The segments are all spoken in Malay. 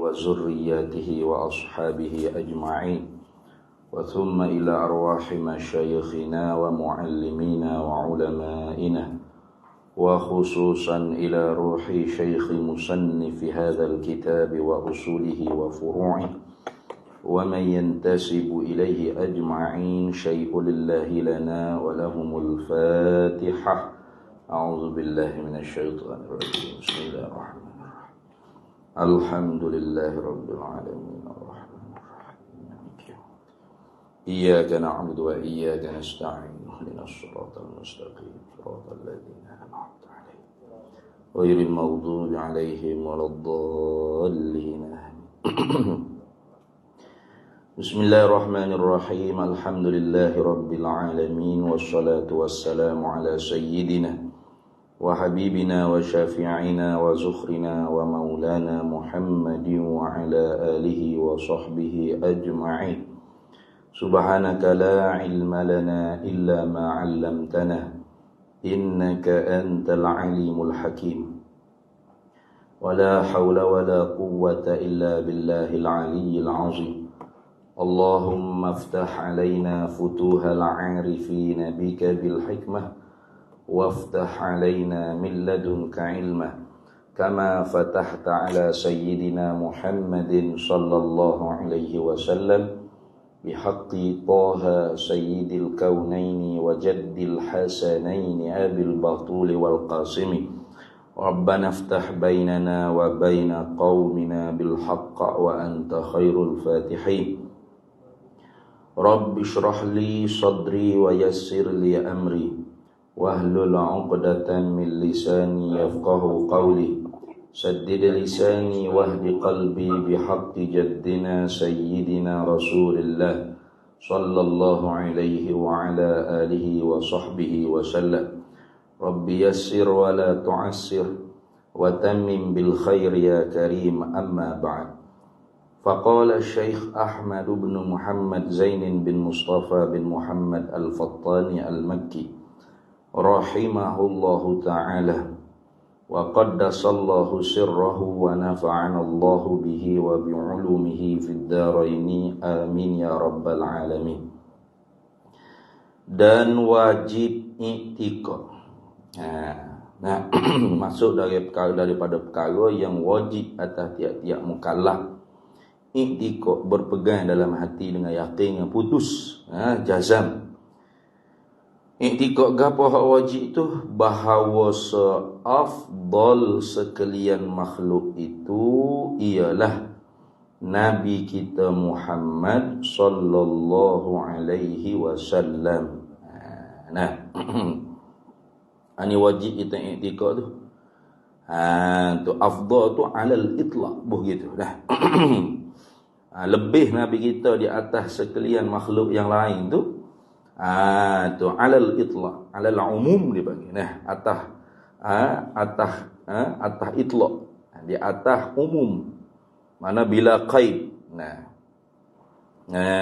وذرياته وأصحابه أجمعين وثم إلى أرواح مشايخنا ومعلمينا وعلمائنا وخصوصا إلى روح شيخ مصنف هذا الكتاب وأصوله وفروعه ومن ينتسب إليه أجمعين شيء لله لنا ولهم الفاتحة. أعوذ بالله من الشيطان الرجيم. بسم الله الرحمن الرحيم. الحمد لله رب العالمين الرحمن الرحيم مالك يوم الدين. إياك نعبد وإياك نستعين اهدنا الصراط المستقيم صراط الذين أنعمت عليهم غير المغضوب عليهم ولا الضالين. Bismillahirrahmanirrahim. Alhamdulillahi rabbil alamin wassalatu wassalamu ala sayyidina wa habibina wa syafi'ina wa zukhrina wa maulana Muhammadin wa ala alihi wa sahbihi ajma'in. Subhanaka la ilma lana illa ma 'allamtana innaka antal alimul hakim. Wa la hawla wa la quwwata illa billahil aliyyil azim. Allahumma aftah alaina futuhal arifina bika bil hikmah waftah alaina min ladunka ilmah kama fatahta ala sayyidina Muhammadin sallallahu alaihi wasallam bihaqqi Taha sayyidil kaunaini wa jaddil hasanaini abil batuli wal qasimi. Rabbana aftah bainana wa baina qaumina bil haqq wa anta khairul fatihin. Rabbi shrah li sadri wa yassir li amri wahlul 'uqdatam min lisani yafqahu qawli saddid lisani wahdi qalbi bihaqqi jaddina sayyidina Rasulillah sallallahu alaihi wa ala alihi wa sahbihi wa sallam. Rabbi yassir wa la tu'assir wa tammim bil khair ya karim, amma ba'd. Faqala Syekh Ahmad bin Muhammad Zain bin Mustafa bin Muhammad Al-Fattani Al-Makki rahimahullahu ta'ala wa qaddasallahu sirrahu wa nafa'anallahu bihi wa bi'ulumihi fid dharaini amin ya rabbal alamin. Dan wajib i'tiqad. Nah, masuk daripada perkara yang wajib atas tiap-tiap mukallaf. I'tiqad, berpegang dalam hati dengan yakin yang putus, jazam. I'tiqad gapo hak wajib itu bahawa seafdal sekalian makhluk itu ialah Nabi kita Muhammad sallallahu alaihi wasallam. Nah, ini wajib kita i'tiqad tu. Tu afdal tu alal itlaq, begitu dah. Lebih Nabi kita di atas sekalian makhluk yang lain tu, tu alal itlaq, alal umum dipanggil. Nah, atas itlaq, di atas umum. Mana bila qaid. Nah,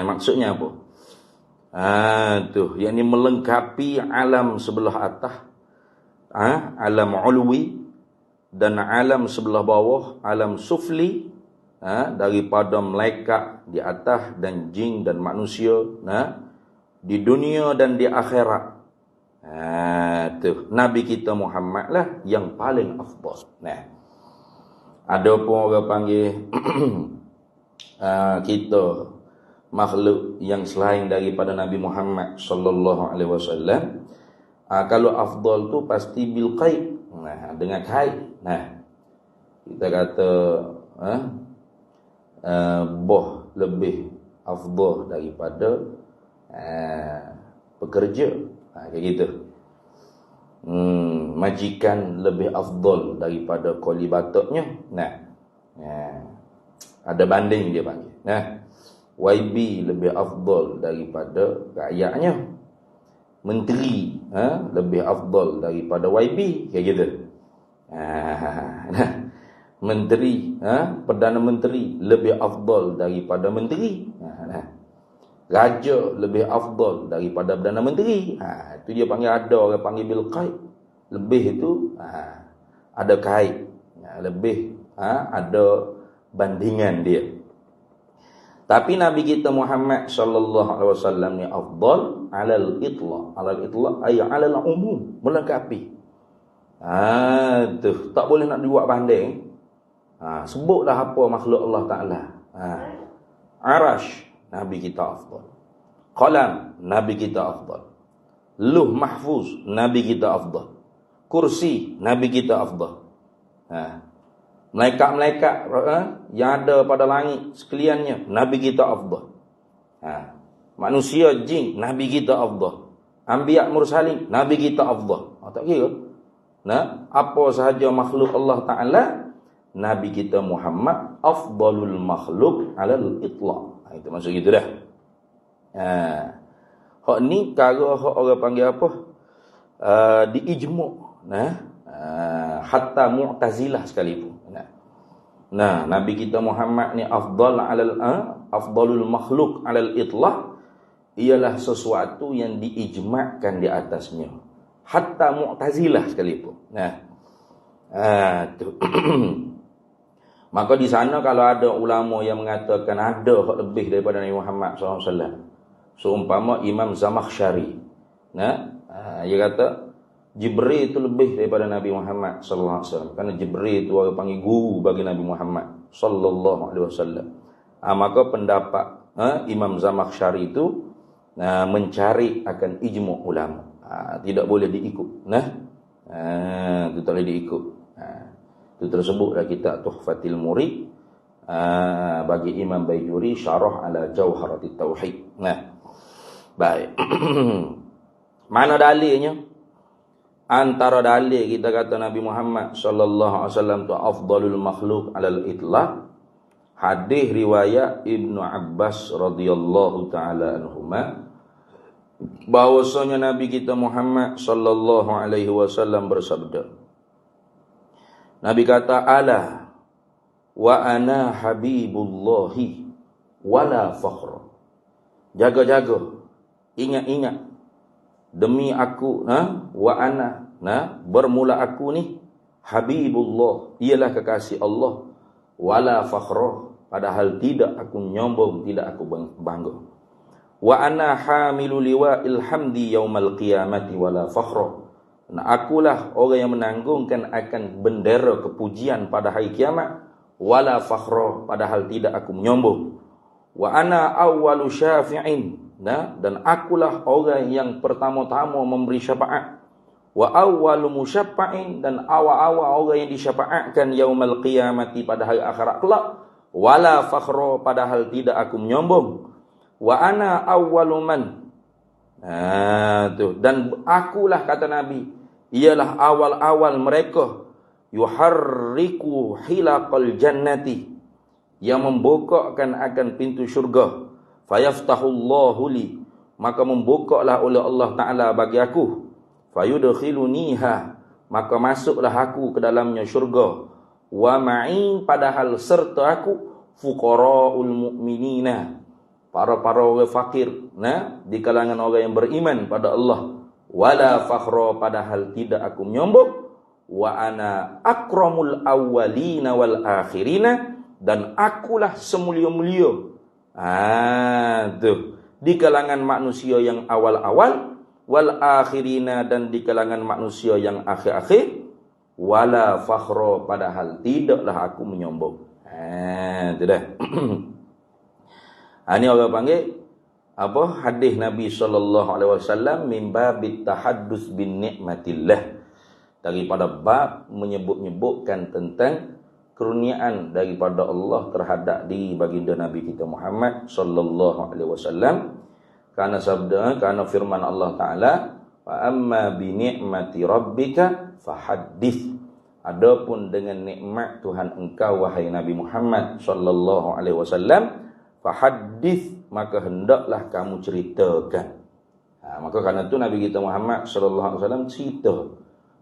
maksudnya apa? Tu yakni melengkapi alam sebelah atas, alam ulwi dan alam sebelah bawah, alam sufli, daripada malaikat di atas dan jin dan manusia, di dunia dan di akhirat. Tu Nabi kita Muhammad lah yang paling afdal. Nah, ada pun orang panggil kita makhluk yang selain daripada Nabi Muhammad sallallahu alaihi wasallam, kalau afdal tu pasti bil qaid. Nah, dengan qaid. Nah, kita kata boh lebih afdal daripada pekerja, kayak gitu. Majikan lebih afdal daripada koli batuknya. Nah, ada banding dia panggil. Nah, YB lebih afdal daripada rakyatnya. Menteri lebih afdal daripada YB, kayak gitu. Nah, menteri, Perdana Menteri lebih afdal daripada menteri. Raja lebih afdal daripada Perdana Menteri. Itu dia panggil, ada orang panggil bil qaid. Lebih itu ada kait. Lebih ada bandingan dia. Tapi Nabi kita Muhammad sallallahu alaihi wasallam ni afdal alal itlaq. Alal itlaq ay alal umum, melengkapi. Tu tak boleh nak dibuat banding. Sebutlah apa makhluk Allah Taala. Arash, Nabi kita afdal. Qalam, Nabi kita afdal. Luh mahfuz, Nabi kita afdal. Kursi, Nabi kita afdal. Malaikat-malaikat yang ada pada langit sekaliannya, Nabi kita afdal. Manusia, jin, Nabi kita afdal. Anbiya mursalin, Nabi kita afdal. Tak kira. Apa sahaja makhluk Allah Ta'ala, Nabi kita Muhammad afdalul makhluk alal itlaq. Itu maksud gitu dah. Hak ni cara hak orang panggil apa? Diijmu'. Hatta Mu'tazilah sekalipun. Nabi kita Muhammad ni afdalul makhluk alal itlaq, ialah sesuatu yang diijma'kan di atasnya. Hatta Mu'tazilah sekalipun. Tu. Maka di sana kalau ada ulama yang mengatakan ada hak lebih daripada Nabi Muhammad SAW, seumpama Imam Zamakhsyari, dia kata Jibril itu lebih daripada Nabi Muhammad sallallahu alaihi wasallam, kerana Jibril itu orang panggil guru bagi Nabi Muhammad sallallahu alaihi wasallam. Maka pendapat Imam Zamakhsyari itu mencari akan ijmu' ulama. Tidak boleh diikut. Itu tak boleh diikut. Itu tersebut dalam kitab Tuhfatil Murid bagi Imam Baijuri, syarah ala Jauharatit Tauhid. Baik. Mana dalilnya? Antara dalil kita kata Nabi Muhammad sallallahu alaihi wasallam tu afdalul makhluk alal itlaq, hadis riwayat Ibnu Abbas radhiyallahu taala anhuma, bahwasanya Nabi kita Muhammad sallallahu alaihi wasallam bersabda. Nabi kata, ala wa ana habibullahi wala fakhra. Jaga-jaga, ingat-ingat, demi aku, wa ana, bermula aku ni habibullah, ialah kekasih Allah, wala fakhra, padahal tidak aku nyombong, tidak aku bangga. Wa ana hamilu liwa'il hamdi yaumal qiyamati wala fakhra, akulah orang yang menanggungkan akan bendera kepujian pada hari kiamat, wala fakhra, padahal tidak aku menyombong. Wa ana awwalu syafi'in, dan akulah orang yang pertama-tama memberi syafaat. Wa awwalu musyaffa'in, dan awal-awal orang yang disyafaatkan yaumal qiyamati pada hari akhirat kelak, wala fakhra, padahal tidak aku menyombong. Wa ana awwalu man, dan akulah, kata Nabi, ialah awal-awal mereka yuharriku hilaqal jannati, yang membukakan akan pintu syurga. Fayaftahullahu li, maka membukalah oleh Allah Ta'ala bagi aku. Fayudkhiluniha, maka masuklah aku ke dalamnya syurga. Wa ma'in, padahal serta aku fuqara'ul mu'minina, para orang fakir, di kalangan orang yang beriman pada Allah. Wala fakhra, padahal tidak aku menyombong. Wa ana akramul awwalina wal akhirina, dan akulah semulia-mulia di kalangan manusia yang awal-awal, wal akhirina, dan di kalangan manusia yang akhir-akhir, wala fakhra, padahal tidaklah aku menyombong. Itu dah. Ini orang panggil apa? Hadis Nabi sallallahu alaihi wasallam min babit tahaddus bin nikmatillah, daripada bab menyebut-nyebutkan tentang kurniaan daripada Allah terhadap diri baginda Nabi kita Muhammad sallallahu alaihi wasallam. Karena sabda, karena firman Allah Taala, wa amma bi ni'mati rabbika fahaddits, adapun dengan nikmat Tuhan engkau wahai Nabi Muhammad sallallahu alaihi wasallam, fahaddits, maka hendaklah kamu ceritakan. Maka karena itu Nabi kita Muhammad sallallahu alaihi wasallam cerita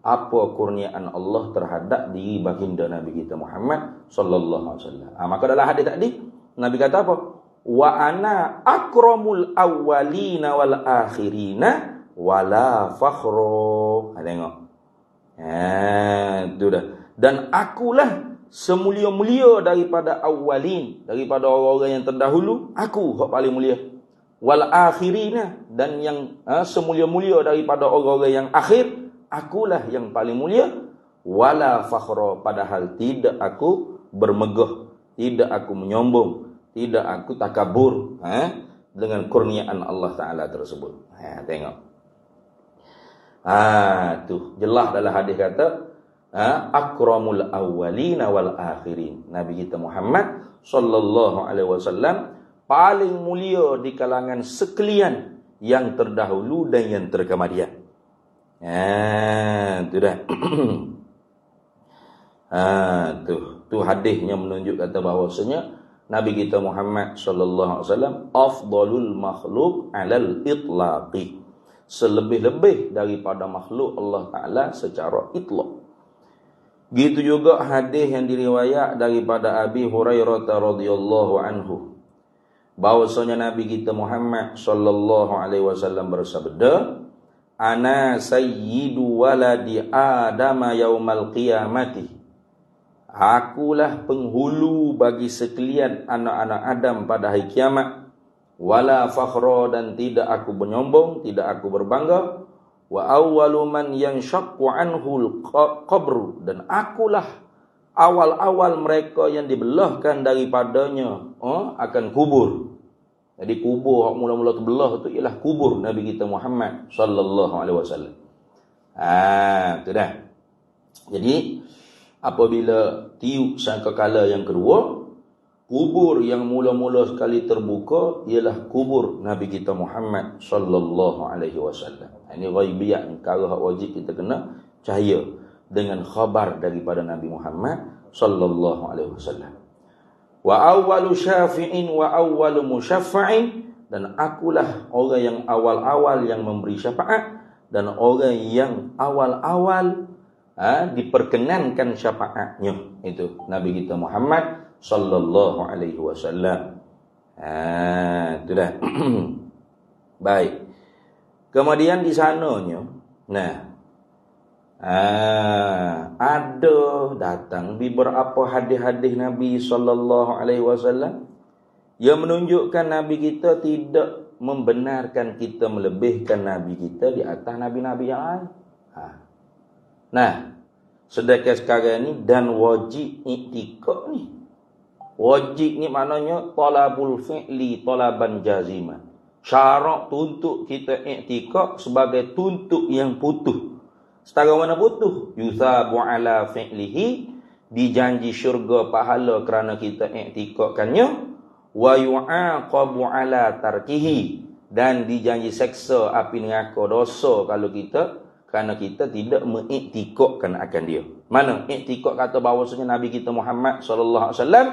apa kurniaan Allah terhadap diri baginda Nabi kita Muhammad sallallahu alaihi wasallam. Maka dalam hadis tadi Nabi kata apa? Wa ana akramul awwalina wal akhirina wala fakhra. Tengok. Itu dah. Dan akulah semulia-mulia daripada awwalin, daripada orang-orang yang terdahulu, aku hak paling mulia. Wal akhirina, dan yang semulia-mulia daripada orang-orang yang akhir, akulah yang paling mulia. Wala fakhra, padahal tidak aku bermegah, tidak aku menyombong, tidak aku takabur dengan kurniaan Allah Ta'ala tersebut. Tengok. Tu jelas dalam hadis kata akramul awwalina wal akhirin. Nabi kita Muhammad sallallahu alaihi wasallam paling mulia di kalangan sekalian yang terdahulu dan yang terkemudian. Tu dah. Tu hadisnya menunjuk kata bahawasanya Nabi kita Muhammad sallallahu alaihi wasallam afdalul makhluk alal itlaqi, selebih-lebih daripada makhluk Allah Taala secara itlaq. Gitu juga hadis yang diriwayat daripada Abi Hurairah radhiyallahu anhu, bahwasanya Nabi kita Muhammad sallallahu alaihi wasallam bersabda, ana sayyidu waladi Adam yaumal qiyamati, akulah penghulu bagi sekalian anak-anak Adam pada hari kiamat. Wala fakhra, dan tidak aku menyombong, tidak aku berbangga. Wa awwalu man yanshaqqu anhul qabru, dan akulah awal-awal mereka yang dibelahkan daripadanya akan kubur. Jadi kubur yang mula-mula terbelah itu ialah kubur Nabi kita Muhammad sallallahu alaihi wasallam. Itu dah. Jadi apabila tiup sangkakala yang kedua, kubur yang mula-mula sekali terbuka ialah kubur Nabi kita Muhammad sallallahu alaihi wasallam. Ini ghaibiyah, perkara hak wajib kita kena percaya dengan khabar daripada Nabi Muhammad sallallahu alaihi wasallam. Wa awwalu syafi'in wa awwalu musyaffa'in, dan akulah orang yang awal-awal yang memberi syafaat dan orang yang awal-awal diperkenankan syafaatnya, itu Nabi kita Muhammad sallallahu alaihi wasallam. Itu dah. Baik. Kemudian di sananya, ada datang beberapa hadis-hadis Nabi sallallahu alaihi wasallam yang menunjukkan Nabi kita tidak membenarkan kita melebihkan Nabi kita di atas nabi-nabi yang lain. Sedangkan sekarang ni dan wajib i'tikad ni. Wajib ni maknanya talabul fi'li talaban jaziman. Syarat tuntut kita i'tikad sebagai tuntut yang putus. Setara mana putus? Yusabu ala fi'lihi, dijanji syurga pahala kerana kita i'tikadkannya. Wa yu'aqabu ala tarkihi, dan dijanji seksa api neraka dosa kalau kita kerana kita tidak mengiktikadkan akan dia. Mana iktikad kata bahawasanya Nabi kita Muhammad sallallahu alaihi wasallam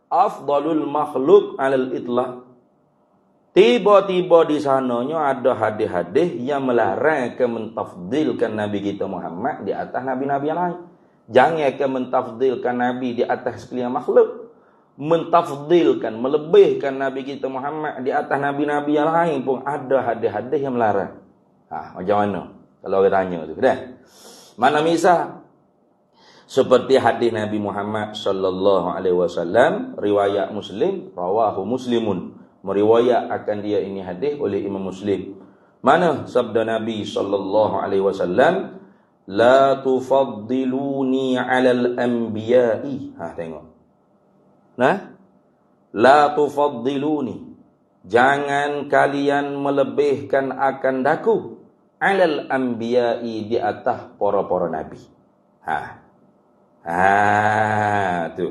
afdalul makhluk alal itlaq. Tiba-tiba di sananya ada hadis-hadis yang melarang ke mentafdilkan Nabi kita Muhammad di atas nabi-nabi yang lain. Jangan ke mentafdilkan Nabi di atas sekalian makhluk. Mentafdilkan, melebihkan Nabi kita Muhammad di atas nabi-nabi yang lain pun ada hadis-hadis yang melarang. Macam mana? Kalau orang tanya tu, dah. Mana misal? Seperti hadis Nabi Muhammad sallallahu alaihi wasallam, riwayat Muslim, rawahu Muslimun. Meriwayat akan dia ini hadis oleh Imam Muslim. Mana sabda Nabi sallallahu alaihi wasallam, la tufaddiluni 'alal anbiya'i. Tengok. La tufaddiluni, jangan kalian melebihkan akan daku 'alal anbiya'i, di atas para-para nabi. Tu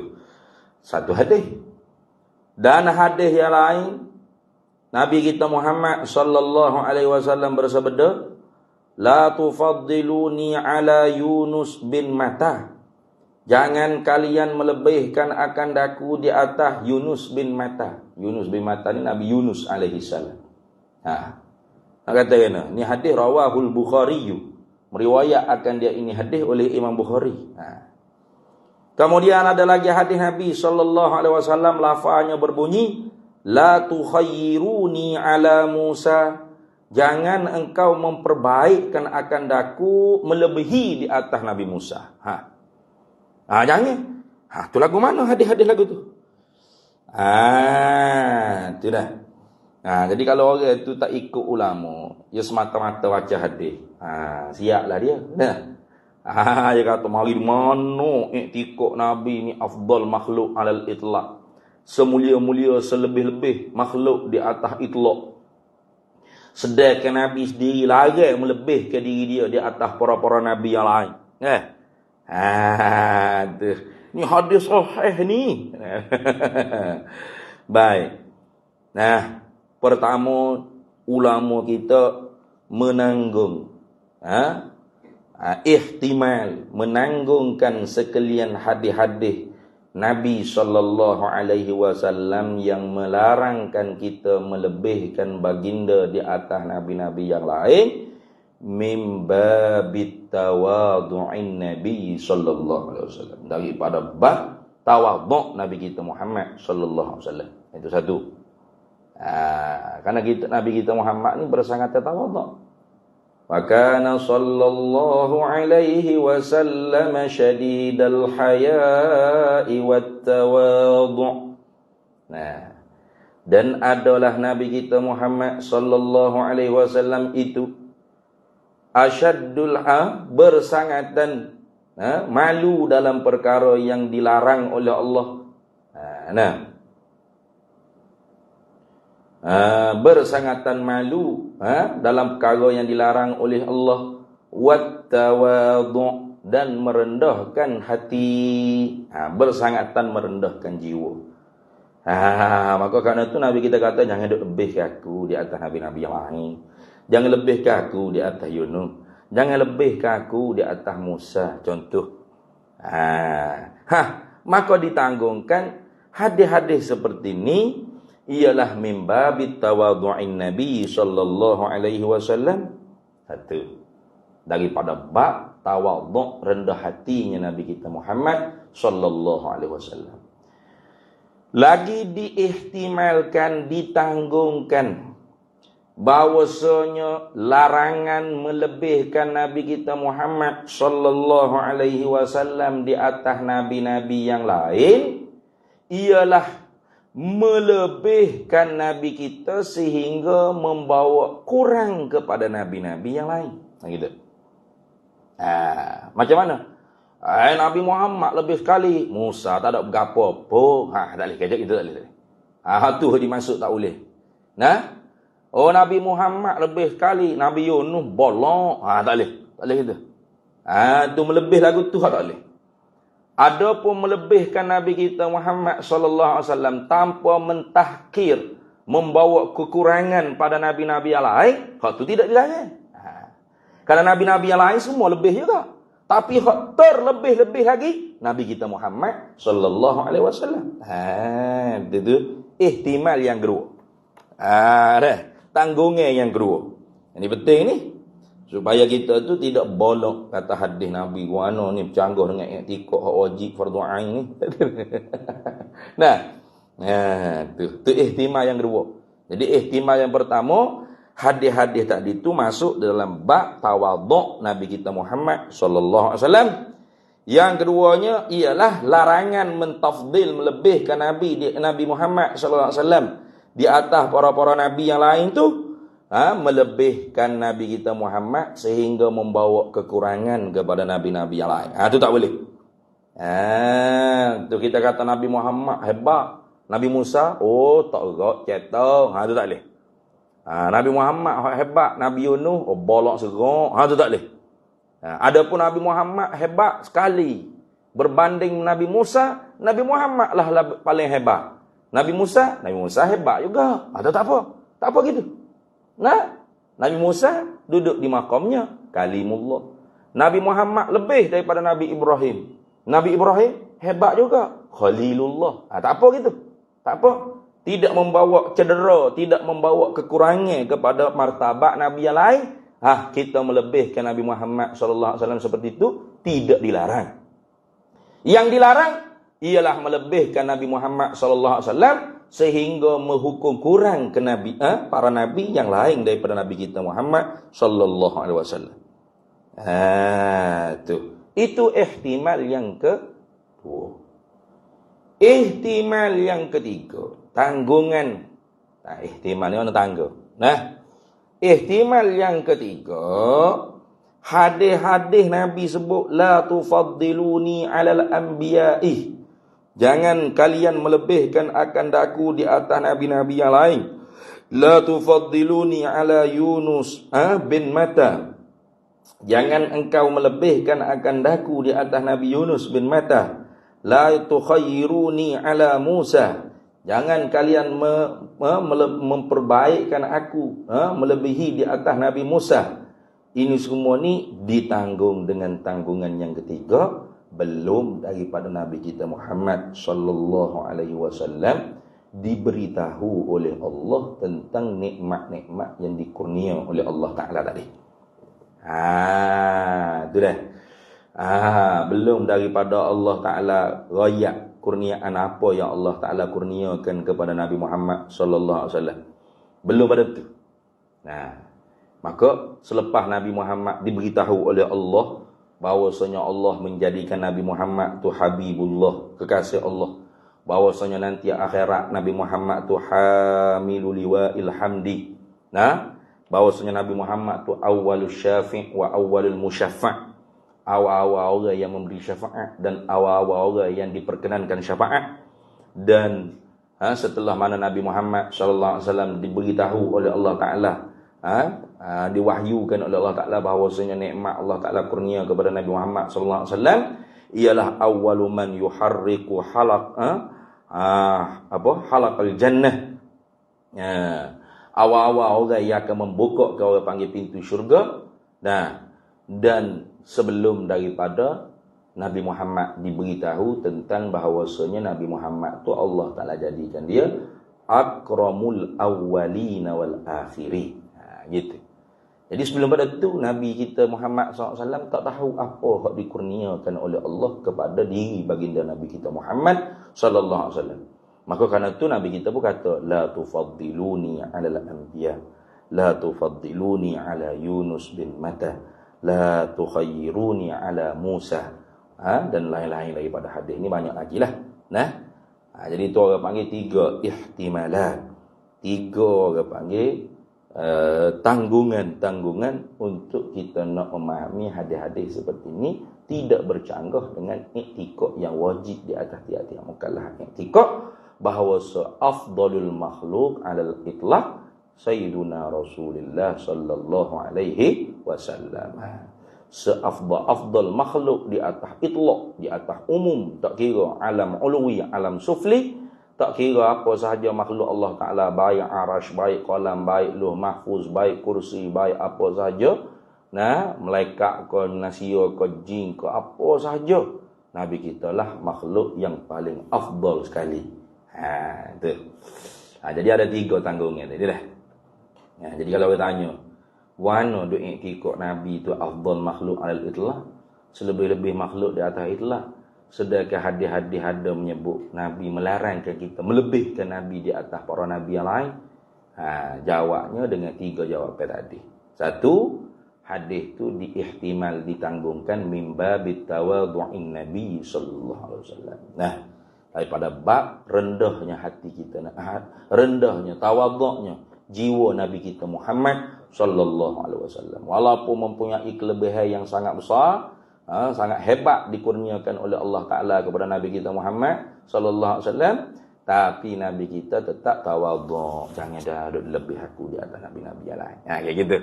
satu hadis. Dan hadis yang lain, Nabi kita Muhammad sallallahu alaihi wasallam bersabda, la tufaddiluni ala Yunus bin Matta, jangan kalian melebihkan akan daku di atas Yunus bin Matta. Yunus bin Matta ni Nabi Yunus alaihi salam. Nak kata kena, ni hadis rawahul Bukhari, meriwayat akan dia ini hadis oleh Imam Bukhari. Kemudian ada lagi hadis Nabi sallallahu alaihi wasallam, lafaznya berbunyi, la tukhayyiruni ala Musa, jangan engkau memperbaikkan akan daku melebihi di atas Nabi Musa. Jangan. Tu lagu mana hadis-hadis lagu tu? Tu dah. Jadi kalau orang tu tak ikut ulama, dia semata-mata baca hadis. Siaplah dia. Dia kata mari mana iktikad Nabi ni afdal makhluk alal itlaq. Semulia-mulia selebih-lebih makhluk di atas itlaq. Sedangkan Nabi sendiri larang melebihkan diri dia di atas para-para nabi yang lain. Ni hadis sahih ni. Baik. Pertama ulama kita menanggung ihtimal, menanggungkan sekalian hadis-hadis Nabi sallallahu alaihi wasallam yang melarangkan kita melebihkan baginda di atas nabi-nabi yang lain, mim babit tawadhu'in Nabi sallallahu alaihi wasallam, daripada bab tawadhu' Nabi kita Muhammad sallallahu alaihi wasallam. Itu satu. Karena Nabi kita Muhammad ni bersangat tawadhu'. Wa kana sallallahu alaihi wasallam syadidal haya'i wat tawadhu'. Dan adalah Nabi kita Muhammad sallallahu alaihi wasallam itu asyaddul bersangatan malu dalam perkara yang dilarang oleh Allah. Bersangatan malu dalam perkara yang dilarang oleh Allah, wat tawadhu', dan merendahkan hati, bersangatan merendahkan jiwa. Maka kerana itu Nabi kita kata jangan lebihkan aku di atas nabi-nabi yang lain, jangan lebihkan aku di atas Yunus, jangan lebihkan aku di atas Musa, contoh. Maka ditanggungkan hadis-hadis seperti ini ialah min babit tawadhu'in Nabi sallallahu alaihi wasallam. Satu, daripada bab tawadhu', rendah hatinya Nabi kita Muhammad sallallahu alaihi wasallam. Lagi diihtimalkan, ditanggungkan bahwasanya larangan melebihkan Nabi kita Muhammad sallallahu alaihi wasallam di atas nabi-nabi yang lain ialah melebihkan Nabi kita sehingga membawa kurang kepada nabi-nabi yang lain. Gitu. Macam mana? Nabi Muhammad lebih sekali, Musa tak ada berapa pun. Tak boleh kejap itu, tak boleh. Tu dimasuk tak boleh. Nabi Muhammad lebih sekali, Nabi Yunus bolong. Tak boleh. Tak boleh gitu. Tu melebih lagu tu tak boleh. Ada pun melebihkan Nabi kita Muhammad sallallahu alaihi wasallam tanpa mentahkir, membawa kekurangan pada nabi-nabi yang lain, hak tu tidak dilarang. Karena nabi-nabi yang lain semua lebih juga. Tapi hak terlebih-lebih lagi Nabi kita Muhammad sallallahu alaihi wasallam. Itu ihtimal yang kedua. Tanggungnya yang kedua. Ini penting ni. Supaya kita tu tidak bolok kata hadis Nabi guano ni bercanggah dengan i'tikad hak wajib fardu ain ni. Tu ihtimal yang kedua. Jadi ihtimal yang pertama, hadis-hadis tadi itu masuk dalam bab tawadhu' Nabi kita Muhammad sallallahu alaihi wasallam. Yang keduanya ialah larangan mentafdil, melebihkan Nabi Muhammad sallallahu alaihi wasallam di atas para-para nabi yang lain tu. Melebihkan Nabi kita Muhammad sehingga membawa kekurangan kepada nabi-nabi yang lain. Itu tak boleh. Tu kita kata Nabi Muhammad hebat, Nabi Musa tak gerak cetak. Itu tak boleh. Nabi Muhammad hebat, Nabi Yunus bolak serak. Itu tak boleh. Adapun Nabi Muhammad hebat sekali berbanding Nabi Musa, Nabi Muhammad lah paling hebat. Nabi Musa hebat juga. Itu tak apa. Tak apa gitu. Nabi Musa duduk di makamnya kalimullah. Nabi Muhammad lebih daripada Nabi Ibrahim. Nabi Ibrahim hebat juga, khalilullah. Tak apa gitu. Tak apa. Tidak membawa cedera, tidak membawa kekurangan kepada martabat nabi yang lain. Kita melebihkan Nabi Muhammad sallallahu alaihi wasallam seperti itu tidak dilarang. Yang dilarang ialah melebihkan Nabi Muhammad sallallahu alaihi wasallam sehingga menghukum kurang ke nabi para nabi yang lain daripada Nabi kita Muhammad sallallahu alaihi wasallam. Itu ihtimal yang kedua. Ihtimal yang ketiga, tanggungan. Nah, ihtimal ni mana tanggung. Nah, ihtimal yang ketiga, hadis-hadis Nabi sebut la tufaddiluni 'alal anbiya'i. Jangan kalian melebihkan akan daku di atas nabi-nabi yang lain. La tufaddiluni 'ala Yunus bin Matta. Jangan engkau melebihkan akan daku di atas Nabi Yunus bin Matta. La tukhayyiruni 'ala Musa. Jangan kalian memperbaikkan aku, melebihi di atas Nabi Musa. Ini semua ni ditanggung dengan tanggungan yang ketiga, belum daripada Nabi kita Muhammad sallallahu alaihi wasallam diberitahu oleh Allah tentang nikmat-nikmat yang dikurnia oleh Allah Taala tadi. Itu dah. Belum daripada Allah Taala raya kurniaan apa yang Allah Taala kurniakan kepada Nabi Muhammad sallallahu alaihi wasallam. Belum pada tu. Maka selepas Nabi Muhammad diberitahu oleh Allah bahawasanya Allah menjadikan Nabi Muhammad tu habibullah, kekasih Allah. Bahawasanya nanti akhirat Nabi Muhammad tu hamilul liwa'il hamdi. Bahawasanya Nabi Muhammad tu awwalus syafi' wa awwalul musyaffa'. Awal-awal orang yang memberi syafaat dan awal-awal orang yang diperkenankan syafaat. Dan setelah mana Nabi Muhammad sallallahu alaihi wasallam diberitahu oleh Allah Taala, diwahyukan oleh Allah Taala bahawasanya nikmat Allah Taala kurnia kepada Nabi Muhammad sallallahu alaihi wasallam ialah awwalu man yuharriku halaqal jannah. Awal-awal orang yang akan membuka ke orang panggil pintu syurga. Dan sebelum daripada Nabi Muhammad diberitahu tentang bahawasanya Nabi Muhammad tu Allah Taala jadikan dia akramul awwalina wal akhirin. Gitu. Jadi sebelum pada tu Nabi kita Muhammad SAW tak tahu apa yang dikurniakan oleh Allah kepada diri baginda Nabi kita Muhammad sallallahu alaihi wasallam. Maka kerana tu Nabi kita pun kata la tufaddiluni 'alal anbiya, la tufaddiluni 'ala Yunus bin Matta, la tukhayyiruni 'ala Musa. Dan lain-lain daripada hadis ni banyak lagi lah. Jadi tu orang panggil 3 ihtimalat. 3 orang panggil tanggungan-tanggungan untuk kita nak memahami hadis-hadis seperti ini, tidak bercanggah dengan iktikad yang wajib di atas tiap-tiap mukallaf. Iktikad bahawa afdalul makhluk 'alal itlaq Sayyiduna Rasulullah sallallahu alaihi wasallam. Seafdal makhluk di atas itlaq, di atas umum, tak kira alam ulwi, alam sufli, tak kira apa sahaja makhluk Allah Taala, baik arash, baik qalam, baik luh mahfuz, baik kursi, baik apa sahaja, malaikat ke, manusia ke, jin ke, apa sahaja, Nabi kita lah makhluk yang paling afdal sekali. Itu. Jadi ada 3 tanggungan tadi dah. Jadi kalau kita tanya, mana duk iktikad Nabi tu afdal makhluk alal itlaq, selebih-lebih makhluk di atas itlaq, sedangkan hadis-hadis ada menyebut Nabi melarangkan kita melebihkan Nabi di atas para Nabi yang lain. Jawabnya dengan 3 jawapan tadi. 1, hadis tu diihtimal, ditanggungkan mimba bitawadhu'in Nabi sallallahu alaihi wasallam. Daripada bab rendahnya hati kita, rendahnya tawadhu'nya jiwa Nabi kita Muhammad sallallahu alaihi wasallam. Walaupun mempunyai kelebihan yang sangat besar, sangat hebat dikurniakan oleh Allah Taala kepada Nabi kita Muhammad sallallahu alaihi wasallam, tapi Nabi kita tetap tawadhu. Jangan dah lebih aku di atas nabi-nabi yang lain. Kayak gitu.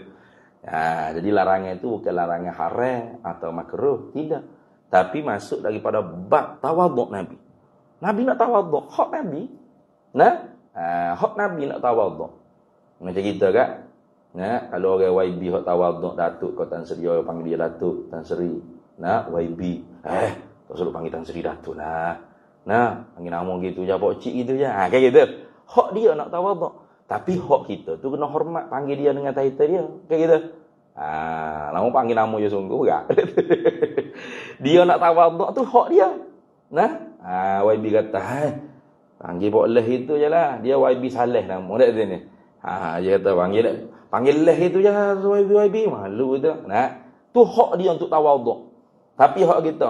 Jadi larangan itu bukan larangan haram atau makruh, tidak. Tapi masuk daripada bab tawadhu Nabi. Nabi nak tawadhu, hak Nabi. Hak Nabi nak tawadhu. Macam kita kan? Kalau orang YB hak tawaduk Datuk kau Tan Sri, orang panggil dia Datuk Tan Sri. YB. Tak suruh panggil Tan Sri Datuk lah. Panggil nama gitu je, pak cik gitu je. Kayak gitu. Hak dia nak tawaduk. Tapi hak kita tu kena hormat, panggil dia dengan title dia. Kayak gitu. Lama panggil nama je sungguh tak? Dia nak tawaduk tu hak dia. YB kata, panggil Pak Leh itu je lah. Dia YB Saleh nama dia sini. Dia kata panggil leh itu je YB malu tu. Tu hak dia untuk tawaduk. Tapi hak kita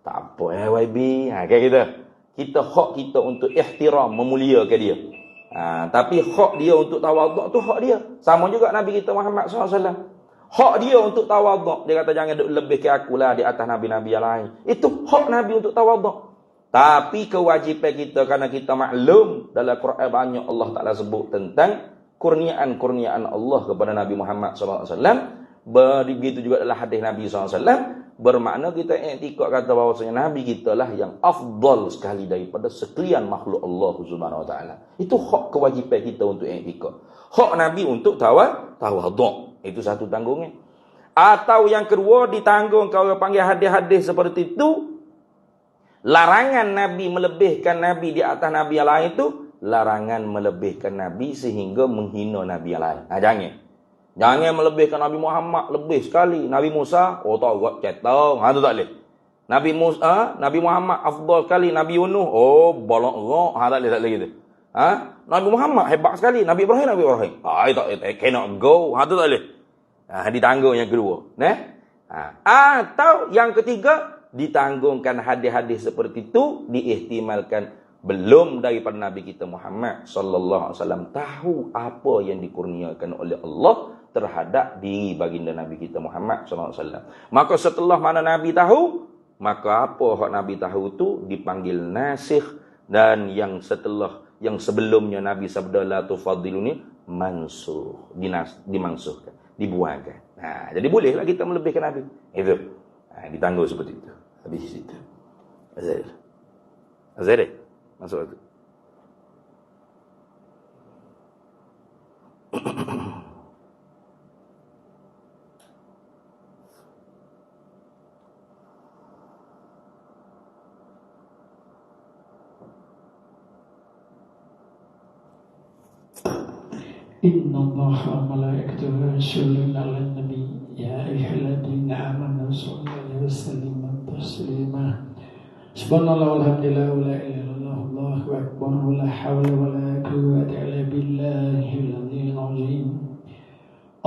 tak apa YB. Kayak gitu. Kita hak kita untuk ihtiram, memuliakan dia. Tapi hak dia untuk tawaduk tu hak dia. Sama juga Nabi kita Muhammad SAW. Hak dia untuk tawaduk. Dia kata jangan lebih ke akulah di atas Nabi-Nabi yang lain. Itu hak Nabi untuk tawaduk. Tapi kewajipan kita, kerana kita maklum dalam Quran banyak Allah Ta'ala sebut tentang kurniaan-kurniaan Allah kepada Nabi Muhammad SAW. Begitu juga dalam hadis Nabi SAW. Bermakna kita i'tikad kata bahawasanya Nabi kita lah yang afdal sekali daripada sekalian makhluk Allah Subhanahu Wa Taala. Itu hak kewajipan kita untuk i'tikad. Hak Nabi untuk tawaduk. Itu satu tanggungnya. Atau yang kedua ditanggung kalau panggil hadis-hadis seperti itu, larangan Nabi melebihkan Nabi di atas Nabi yang lain itu, larangan melebihkan Nabi sehingga menghina Nabi yang lain. Jangan melebihkan Nabi Muhammad lebih sekali. Nabi Musa, tak buat cetong. Tu tak boleh. Nabi Musa, Nabi Muhammad afdal sekali. Nabi Yunus, bolak roh. Tak boleh gitu. Nabi Muhammad hebat sekali. Nabi Ibrahim. It cannot go. Tu tak boleh. Ditanggung yang kedua. Atau yang ketiga, ditanggungkan hadis-hadis seperti itu, diihtimalkan belum daripada Nabi kita Muhammad sallallahu alaihi wasallam tahu apa yang dikurniakan oleh Allah terhadap diri baginda Nabi kita Muhammad sallallahu alaihi wasallam. Maka setelah mana Nabi tahu, maka apa hak Nabi tahu tu dipanggil nasikh, dan yang sebelumnya Nabi sabda la tufadiluni mansukh, dimansuhkan, dibuangkan. Jadi bolehlah kita melebihkan Nabi. Itu. Ditanggung seperti itu. Habis itu. Azhar. Masuk itu. إن الله وملائكته يصلون على النبي يا أيها الذين آمنوا صلوا عليه وسلموا تسليما سبحان الله والحمد لله ولا إله إلا الله الله أكبر ولا حول ولا قوة إلا بالله العلي العظيم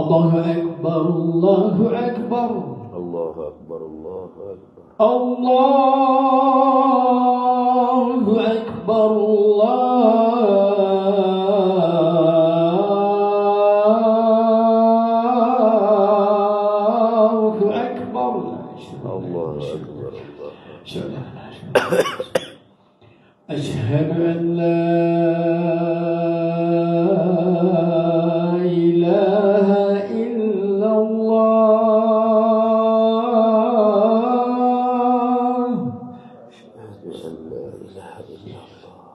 الله أكبر الله أكبر الله أكبر الله أكبر الله أكبر أشهد أن لا إله إلا الله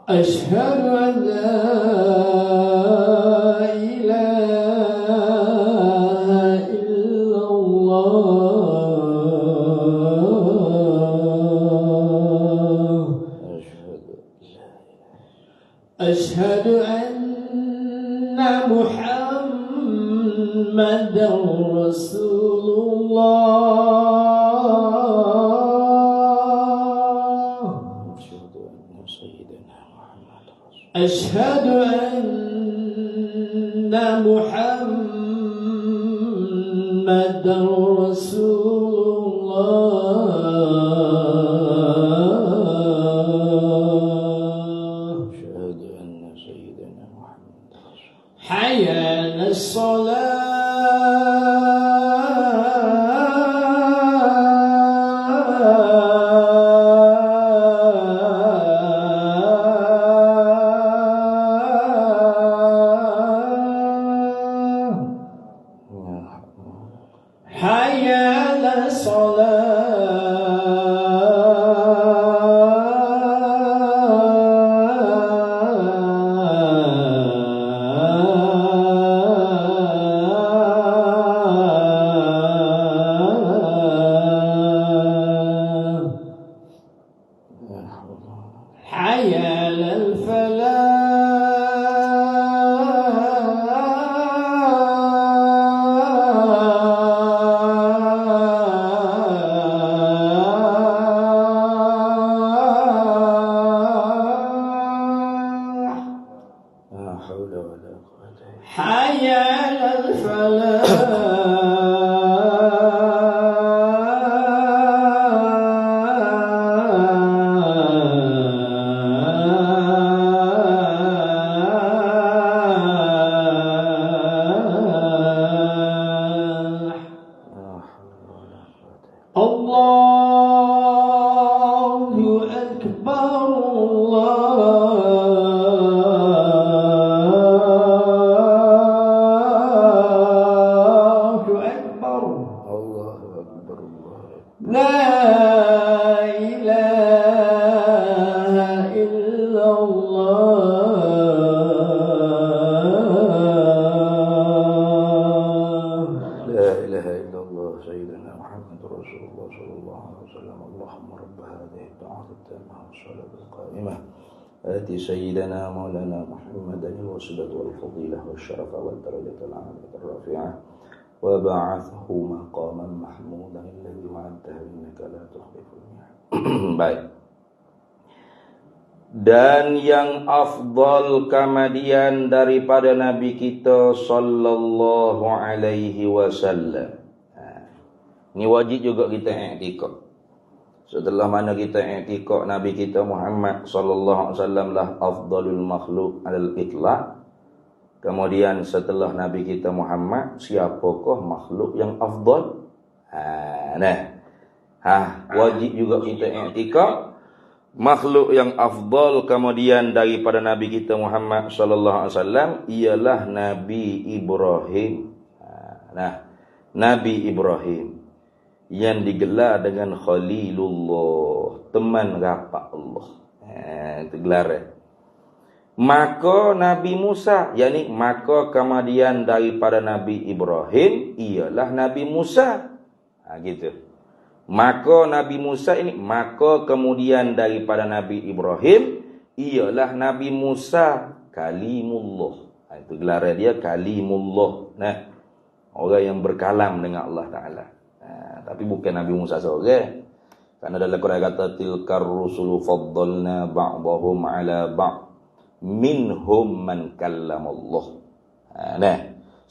أشهد أن لا إله إلا الله أشهد أن محمدا رسول الله أشهد أن محمدا رسول الله حي على الصلاة حي على الصلاة حي على الفلاح لا حول ولا قوة حي على الفلاح وسلم اللهم رب هذه الدعوة التامة والصلاة القائمة آتي سيدنا مولانا محمدا الوسيلة والفضيلة والشرف والدرجة العالية الرافعة وبعثه مقاما محمودا الذي وعدته إنك لا تخلف الميعاد. Baik. Dan yang afdal kemudian daripada Nabi kita sallallahu alaihi wasallam. Ini wajib juga kita i'tikad. Setelah mana kita i'tikad Nabi kita Muhammad sallallahu alaihi wasallam lah afdalul makhluk alal itlaq. Kemudian setelah Nabi kita Muhammad, siapakah makhluk yang afdal? Wajib juga kita i'tikad makhluk yang afdal kemudian daripada Nabi kita Muhammad sallallahu alaihi wasallam ialah Nabi Ibrahim. Nabi Ibrahim yang digelar dengan Khalilullah, teman rapat Allah. Itu gelar. Maka Nabi Musa, yakni maka kemudian daripada Nabi Ibrahim ialah Nabi Musa. Gitu. Maka Nabi Musa ini, maka kemudian daripada Nabi Ibrahim ialah Nabi Musa Kalimullah. Itu gelar dia Kalimullah. Orang yang berkalam dengan Allah Ta'ala. Tapi bukan Nabi Musa seorang. Karena dalam Quran kata tilkar rusulu faddalna ba'dahum ala ba'd minhum man kallamallah.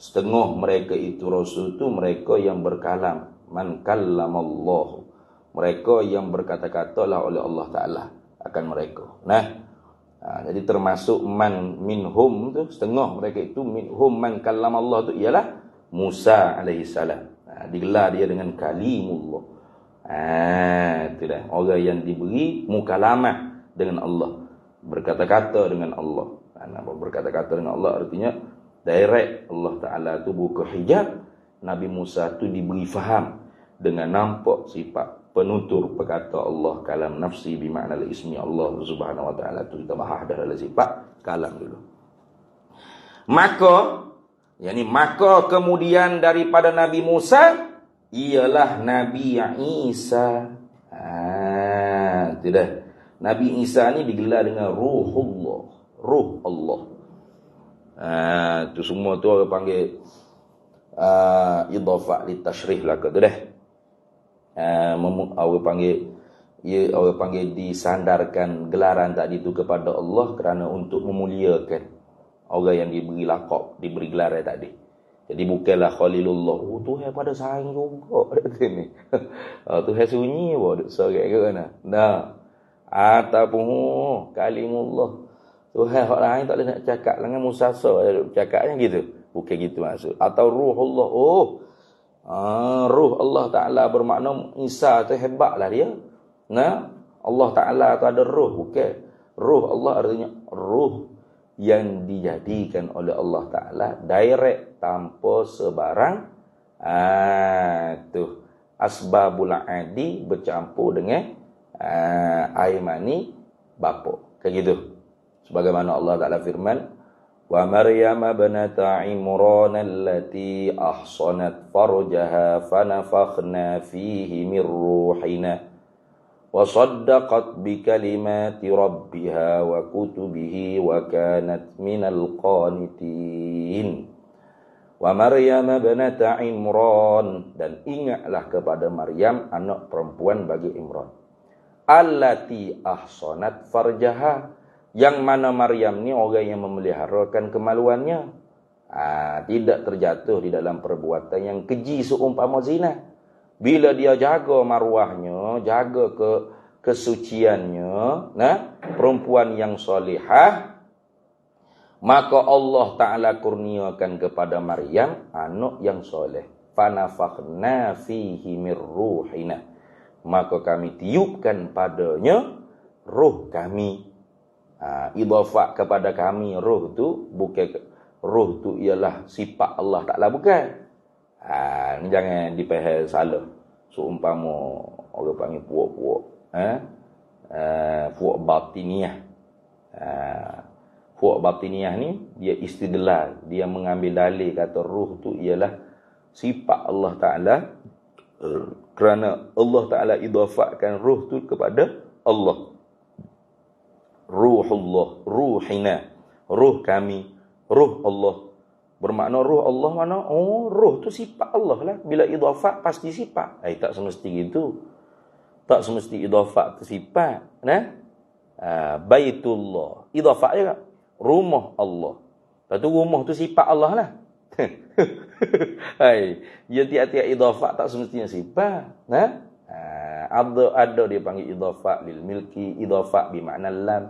Setengah mereka itu rasul itu mereka yang berkalam, man kallamallah, mereka yang berkata-kata lah oleh Allah Ta'ala akan mereka. Jadi termasuk man minhum tu, setengah mereka itu minhum man kallamallah tu ialah Musa alaihissalam. Digelar dia dengan Kalimullah. Itu dah orang yang diberi mukalamah dengan Allah, berkata-kata dengan Allah. Berkata-kata dengan Allah artinya direct. Allah Ta'ala tu buka hijab. Nabi Musa tu diberi faham dengan nampak sifat penutur perkata Allah kalam nafsi bimakna ismi Allah Subhanahu wa taala. Tu kita bahas dalam sifat kalam dulu. Maka kemudian daripada Nabi Musa ialah Nabi Isa. Tidak. Nabi Isa ni digelar dengan Ruhullah, Ruh Allah. Tu semua tu orang panggil idafah li tashrih lah ke tu dah. Orang panggil disandarkan gelaran tadi tu kepada Allah kerana untuk memuliakan orang yang diberi laqab, diberi gelaran tadi. Jadi bukanlah Khalilullah. Tuhan pada sayang juga dekat sini. Tuhan sunyi duk sorak ke mana. Ataupun Kalimullah. Tuhan orang lain tak boleh nak cakap dengan Musa cakapnya gitu. Bukan gitu maksud. Atau Ruhullah. Ruh Allah Ta'ala bermakna Isa tu hebatlah dia. Allah Ta'ala tu ada ruh. Bukan. Ruh Allah artinya ruh yang dijadikan oleh Allah Ta'ala direct tanpa sebarang asbabul adi bercampur dengan air mani bapa. Kayak gitu. Sebagaimana Allah Ta'ala firman, wa Maryam ibnata Imran allati ahsanat farjaha fanafakhna fihi min ruhina wa saddaqat bi kalimati rabbiha wa kutubihi wa kanat minal qanitin. Wa Maryam ibnata Imran, dan ingatlah kepada Maryam anak perempuan bagi Imran, allati ahsanat farjaha, yang mana Maryam ni orang yang memeliharakan kemaluannya, tidak terjatuh di dalam perbuatan yang keji seumpama zina. Bila dia jaga maruahnya, jaga kesuciannya, perempuan yang solihah, maka Allah Ta'ala kurniakan kepada Maryam anak yang soleh. Fanafakhna fihi mir ruhina, maka kami tiupkan padanya ruh kami. Idhafah kepada kami ruh tu, bukan ruh tu ialah sifat Allah Ta'ala, bukan. Ni jangan dipahal salah. Seumpama orang panggil puak-puak, puak batiniah. Puak batiniah ni dia istidlal, dia mengambil dalil kata ruh tu ialah sifat Allah Ta'ala Kerana Allah Ta'ala idhafakkan ruh tu kepada Allah. Ruhullah, ruhina, ruh kami, ruh Allah. Bermakna ruh Allah mana? Oh, ruh tu sifat Allah lah. Bila idhafak pasti sifat. Tak semesti gitu. Tak semesti idhafak tu sifat. Nah? Baitullah. Idhafak je tak? Rumah Allah. Lepas tu rumah tu sifat Allah lah. Dia tiap-tiap idhafak tak semestinya sifat. Nah? Ada dia panggil idhafak lil milki, idhafak bermakna lam.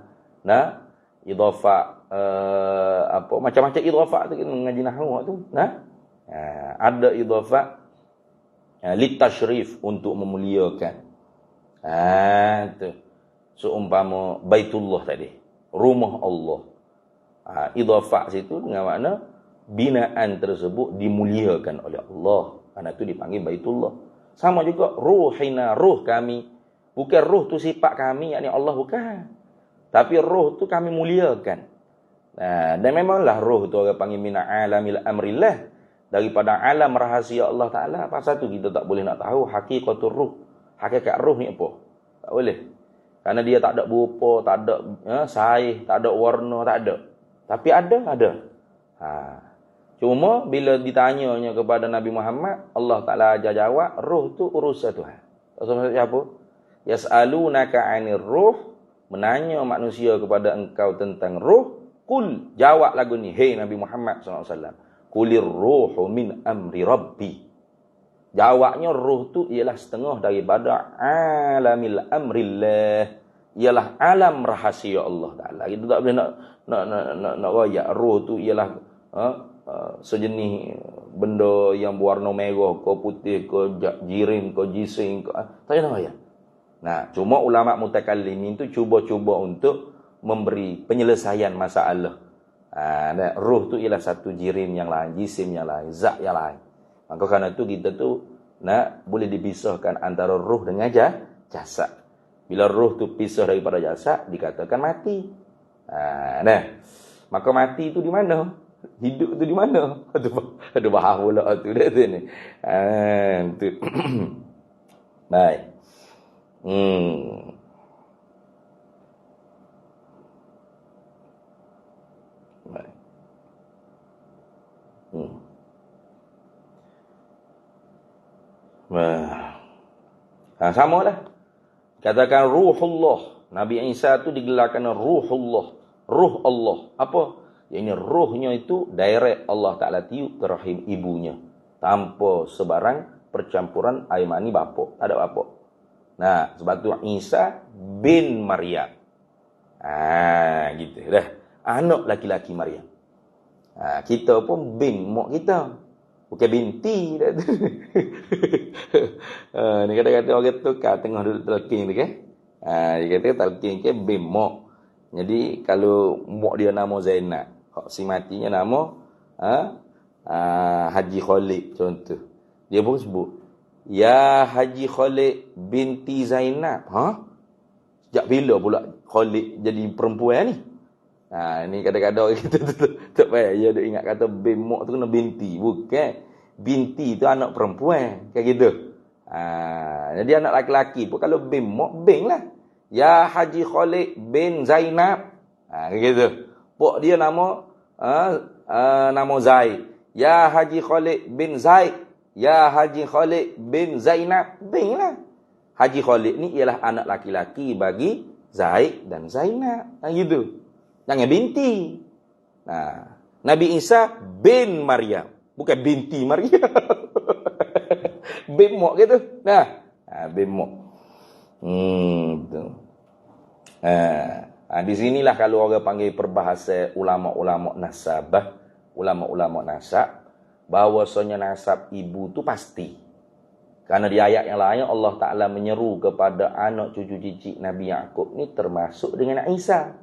Nah? Idhafak macam-macam idhafak tu kita mengaji nahwu tu. Nah? Ada idhafak litashrif untuk memuliakan. Tu. Seumpama Baitullah tadi, rumah Allah. Idhafak situ dengan makna binaan tersebut dimuliakan oleh Allah. Karena itu dipanggil Baitullah. Sama juga ruhina, ruh kami. Bukan ruh tu sifat kami, yakni Allah bukan. Tapi ruh tu kami muliakan. Dan memanglah ruh tu orang panggil mina alamil amrillah. Daripada alam rahasia Allah Ta'ala. Pasal tu kita tak boleh nak tahu hakikatul ruh. Hakikat ruh ni apa? Tak boleh. Karena dia tak ada berupa, tak ada saiz, tak ada warna, tak ada. Tapi ada. Cuma bila ditanyanya kepada Nabi Muhammad, Allah Ta'ala ajar jawab, ruh tu urusan Tuhan. Maksud siapa? Yas'alunaka 'anir ruh, menanya manusia kepada engkau tentang ruh. Kul, jawab lagu ni, hey Nabi Muhammad SAW. Kulir ruhu min amri rabbi. Jawabnya ruh tu ialah setengah daripada alamil amrillah. Ialah alam rahasia Allah Ta'ala. Kita tak boleh nak royak. Ruh tu ialah sejenis benda yang berwarna merah ke putih ke jirim ke jising ke. Tak payah nak royak. Nah, cuma ulama mutakallimin tu cuba-cuba untuk memberi penyelesaian masalah. Ruh tu ialah satu jirim yang lain, jisim yang lain, zat yang lain. Maka kerana itu kita tu boleh dipisahkan antara ruh dengan jasad. Bila ruh tu pisah daripada jasad, dikatakan mati. Maka mati tu di mana? Hidup tu di mana? Ada bahas pula tu dah tu ni. Tu. Baik. Baik. Sama lah. Katakan ruhullah. Nabi Isa tu digelarkan ruhullah. Ruh Allah. Apa? Yang ini ruhnya itu direct Allah Ta'ala tiup ke rahim ibunya. Tanpa sebarang percampuran air mani bapa. Tak ada bapa. Nah, sebab tu Isa bin Maryam. Gitu dah. Anak laki-laki Maryam. Kita pun bin mak kita. Bukan binti dah tu. Ni kata-kata orang tukar tengah duduk talqin tu kan. Dia kata talqin ke bin mak. Jadi kalau mak dia nama Zainab, si matinya nama Haji Khalid contoh. Dia pun sebut, ya Haji Khalid binti Zainab. Sejak bila pula Khalid jadi perempuan ni? Ni kadang-kadang kita tak payah dia ada ingat kata bin mak tu kena binti. Bukan. Binti tu anak perempuan. Kayak gitu. Jadi anak laki-laki pun kalau bin mak, bin lah. Ya Haji Khalid bin Zainab. Kayak gitu. Pok dia nama nama Zaid. Ya Haji Khalid bin Zaid. Ya Haji Khalid bin Zainab. Bin lah. Haji Khalid ni ialah anak laki-laki bagi Zaid dan Zainab. Gitu. Jangan binti. Nabi Isa bin Maryam. Bukan binti Maryam. Bin mak gitu. Bin mak. Betul. Di sinilah kalau orang panggil perbahasan ulama-ulama nasabah, ulama-ulama nasab, bahawasanya nasab ibu tu pasti. Karena di ayat yang lain Allah Ta'ala menyeru kepada anak cucu cicit Nabi Yaqub ni termasuk dengan Isa.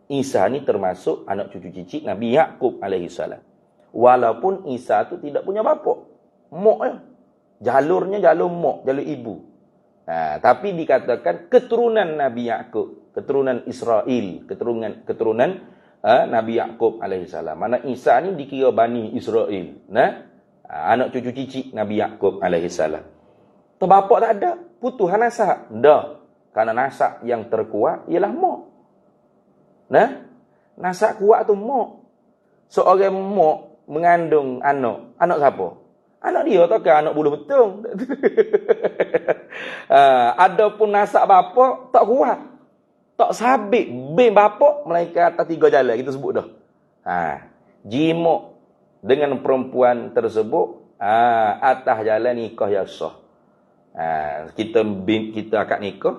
Isa ni termasuk anak cucu cicit Nabi Yaqub alaihissalam. Walaupun Isa tu tidak punya bapa. Mak je. Jalurnya jalur mak, jalur ibu. Tapi dikatakan keturunan Nabi Yaqub, keturunan Israel, keturunan Nabi Yaqub alaihissalam. Mana Isa ni dikira Bani Israel. Anak cucu cicit Nabi Yaqub alaihissalam. Terbapak tak ada, putus nasab. Dah. Karena nasab yang terkuat ialah mak. Nah, nasab kuat tu mak. Seorang mak mengandung anak. Anak siapa? Anak dia takkan anak bulu betung. Adapun nasab bapa tak kuat. Tak sabit bin bapa melainkan atas 3 jalan kita sebut dah. Jima dengan perempuan tersebut atas jalan nikah yang sah. Kita akad nikah,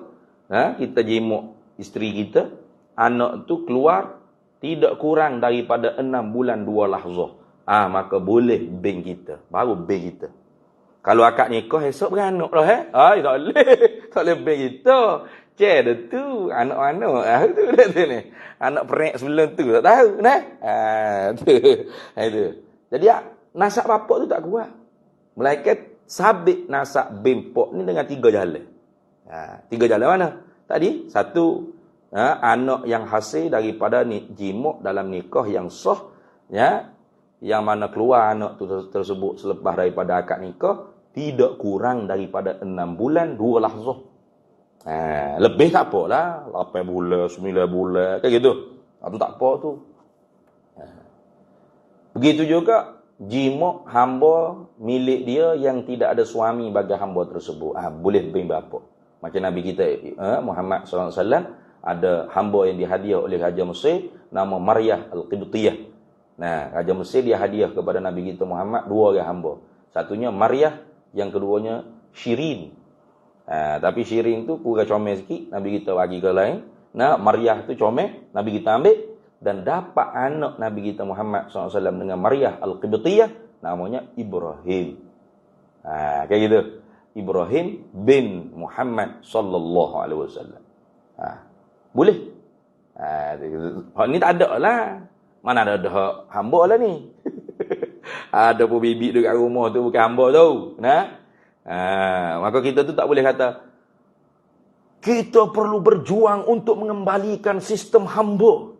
kita jima isteri kita, anak tu keluar tidak kurang daripada 6 bulan 2 lahzah. Maka boleh bin kita, baru bin kita. Kalau akad nikah esok beranak lah tak boleh. Tak boleh bin kita. Dah tu anak-anak tu dah tu ni. Anak perik sebelum tu tak tahu nah. Itu. Jadi nasab bapak tu tak kuat. Melainkan sabit nasab bempok ni dengan 3 jalan. 3 jalan mana? Tadi satu anak yang hasil daripada jima dalam nikah yang sah, ya, yang mana keluar anak tu tersebut selepas daripada akad nikah tidak kurang daripada 6 bulan 2 lahzah. Lebih tak apa lah, 8 bulan, 9 bulan, kayak gitu. Itu tak apa tu. Begitu juga jima hamba milik dia yang tidak ada suami bagi hamba tersebut. Boleh bin bapa. Macam Nabi kita Muhammad SAW ada hamba yang dihadiah oleh Raja Mesir nama Maryah Al-Qibtiyah. Nah, Raja Mesir dia hadiah kepada Nabi kita Muhammad 2 orang hamba. Satunya Maryah, yang keduanya Shirin. Tapi Shirin tu kurang comel sikit, Nabi kita bagi ke lain. Maryah tu comel, Nabi kita ambil dan dapat anak Nabi kita Muhammad SAW dengan Maryah Al-Qibtiyah namanya Ibrahim. Kayak gitu. Ibrahim bin Muhammad sallallahu alaihi wasallam. Boleh. Ni tak ada lah. Mana ada hamba lah ni. Ada pun bibik dekat rumah tu bukan hamba tu. Maka kita tu tak boleh kata kita perlu berjuang untuk mengembalikan sistem hamba.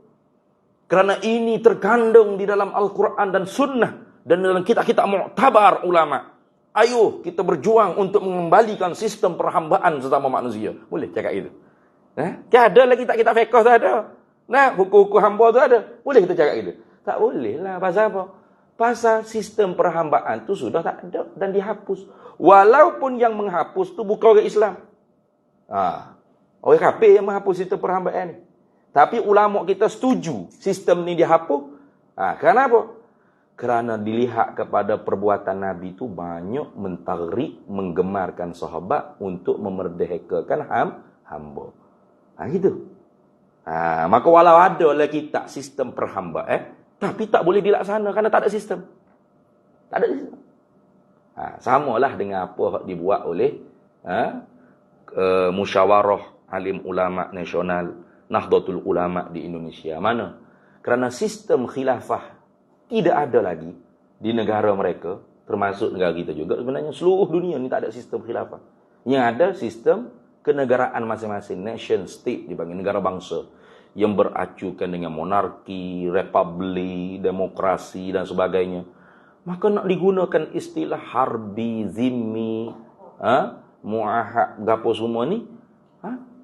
Kerana ini terkandung di dalam Al-Quran dan Sunnah dan dalam kitab-kitab mu'tabar ulama. Ayo kita berjuang untuk mengembalikan sistem perhambaan sesama manusia. Boleh cakap itu? Tiada lagi kitab-kitab fiqh tu ada. Hukum-hukum hamba tu ada. Boleh kita cakap itu? Tak boleh lah. Pasal apa? Pasal sistem perhambaan tu sudah tak ada dan dihapus. Walaupun yang menghapus tu bukan orang Islam. Orang kafir yang menghapus sistem perhambaan ni. Tapi ulama kita setuju sistem ni dihapus. Kenapa? Kerana dilihat kepada perbuatan Nabi tu banyak mentagrik, menggemarkan sahabat untuk memerdekakan hamba. Gitu. Maka walau ada lah kita sistem perhambaan, tapi tak boleh dilaksana kerana tak ada sistem. Tak ada sistem. Samalah dengan apa yang dibuat oleh musyawarah alim ulama nasional, Nahdlatul Ulama di Indonesia. Mana? Kerana sistem khilafah tidak ada lagi di negara mereka, termasuk negara kita juga. Sebenarnya seluruh dunia ni tak ada sistem khilafah. Yang ada sistem kenegaraan masing-masing, nation state dipanggil, negara bangsa, yang beracukan dengan monarki, republik, demokrasi dan sebagainya. Maka nak digunakan istilah harbi, zimmi, muahad, gapo semua ni,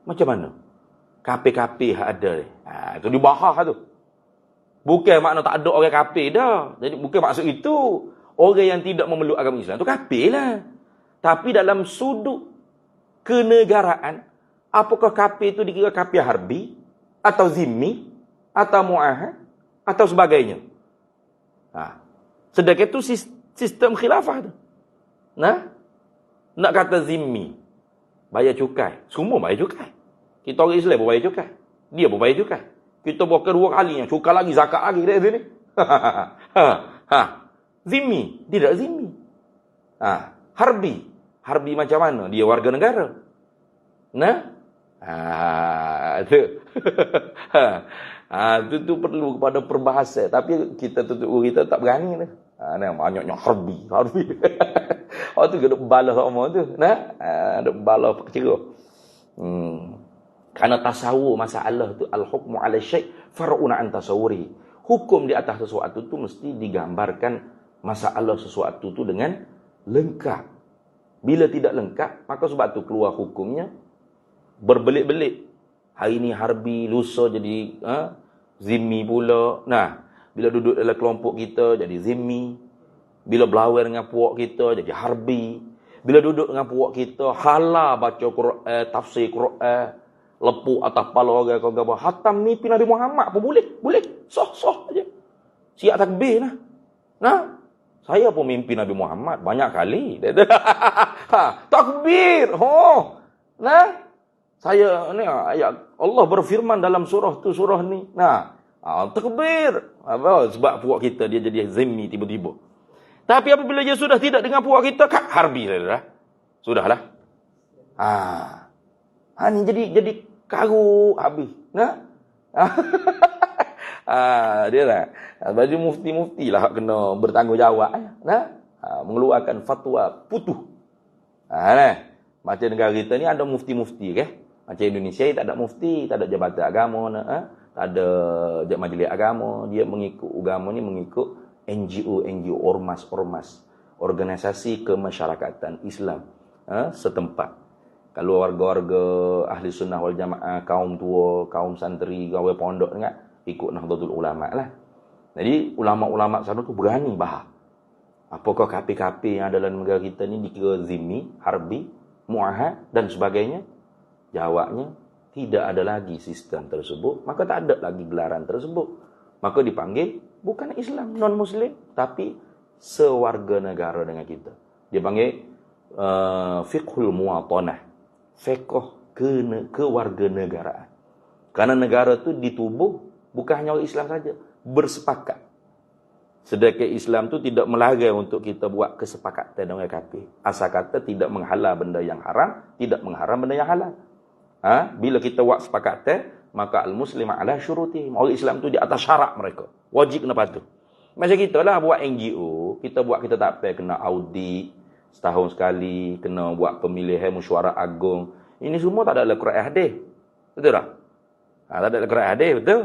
macam mana? KP-KP ada. Itu dibahas tu. Bukan makna tak ada orang kafir dah. Jadi bukan maksud itu. Orang yang tidak memeluk agama Islam tu kafir lah. Tapi dalam sudut kenegaraan, apakah kafir itu dikira kafir harbi atau zimmi atau muahad atau sebagainya. Sedangkan itu sistem khilafah tu. Nak kata zimmi, bayar cukai. Semua bayar cukai. Kita orang Islam pun bayar cukai. Dia pun bayar cukai. Kita buat kedua kalinya, cukai lagi, zakat lagi dari sini. Zimmi, tidak zimmi. Harbi macam mana? Dia warga negara. Itu perlu kepada perbahasan. Tapi kita kita tak berani dah. Banyaknya harbi. Tu kena balas sama tu. Ada balas kecil. Kerana tasawur masalah tu al-hukmu 'ala syai' far'un an tasawwuri. Hukum di atas sesuatu tu mesti digambarkan masalah sesuatu tu dengan lengkap. Bila tidak lengkap, maka sebab tu keluar hukumnya berbelit-belit. Hari ni harbi, lusa jadi zimmi pula. Nah, bila duduk dalam kelompok kita jadi zimmi. Bila berlawan dengan puak kita jadi harbi. Bila duduk dengan puak kita halah baca Quran, tafsir Quran, lepuk atas kepala orang kau hatam mimpi Nabi Muhammad apa boleh. Soh aja. Siap takbir nah. Nah, saya pun mimpi Nabi Muhammad banyak kali. Takbir. Nah, saya ni ayat Allah berfirman dalam surah ni. Nah, takbir. Sebab puak kita dia jadi zimmi tiba-tiba. Tapi apabila dia sudah tidak dengan puak kita, harbi dah. Sudahlah. Ni jadi karu habis. Nah. Dia lah. Bagi mufti-mufti lah kena bertanggungjawab. Nah. Mengeluarkan fatwa putuh. Nah. Macam negara kita ni ada mufti-mufti ke? Macam Indonesia tak ada mufti, tak ada jabatan agama, tak ada majlis agama. Dia mengikut agama ni mengikut NGO, ormas, organisasi kemasyarakatan Islam setempat. Kalau warga-warga ahli sunnah wal jamaah, kaum tua, kaum santri, gawe pondok ikut Nahdlatul Ulama lah. Jadi ulama-ulama sana tu berani bahas. Apakah KP-KP yang ada dalam negara kita ni dikira zimmi, harbi, muahad dan sebagainya? Jawabnya, tidak ada lagi sistem tersebut, maka tak ada lagi gelaran tersebut. Maka dipanggil bukan Islam, non-Muslim, tapi sewarga negara dengan kita. Dia panggil fiqhul muwatanah, fiqh kewarganegaraan. Karena negara tu ditubuh bukan hanya oleh Islam saja, bersepakat. Sedangkan Islam tu tidak melarang untuk kita buat kesepakatan dengan kafir. Asal kata tidak menghalang benda yang haram, tidak mengharam benda yang halal. Bila kita buat sepakatan, maka al-muslim ala syurutihim. Orang Islam tu di atas syarat mereka. Wajib kena patuh. Macam kita lah buat NGO, kita tak payah kena audit setahun sekali, kena buat pemilihan mesyuarat agung. Ini semua tak ada dalam Quran hadis. Betul tak? Tak ada dalam Quran hadis, betul?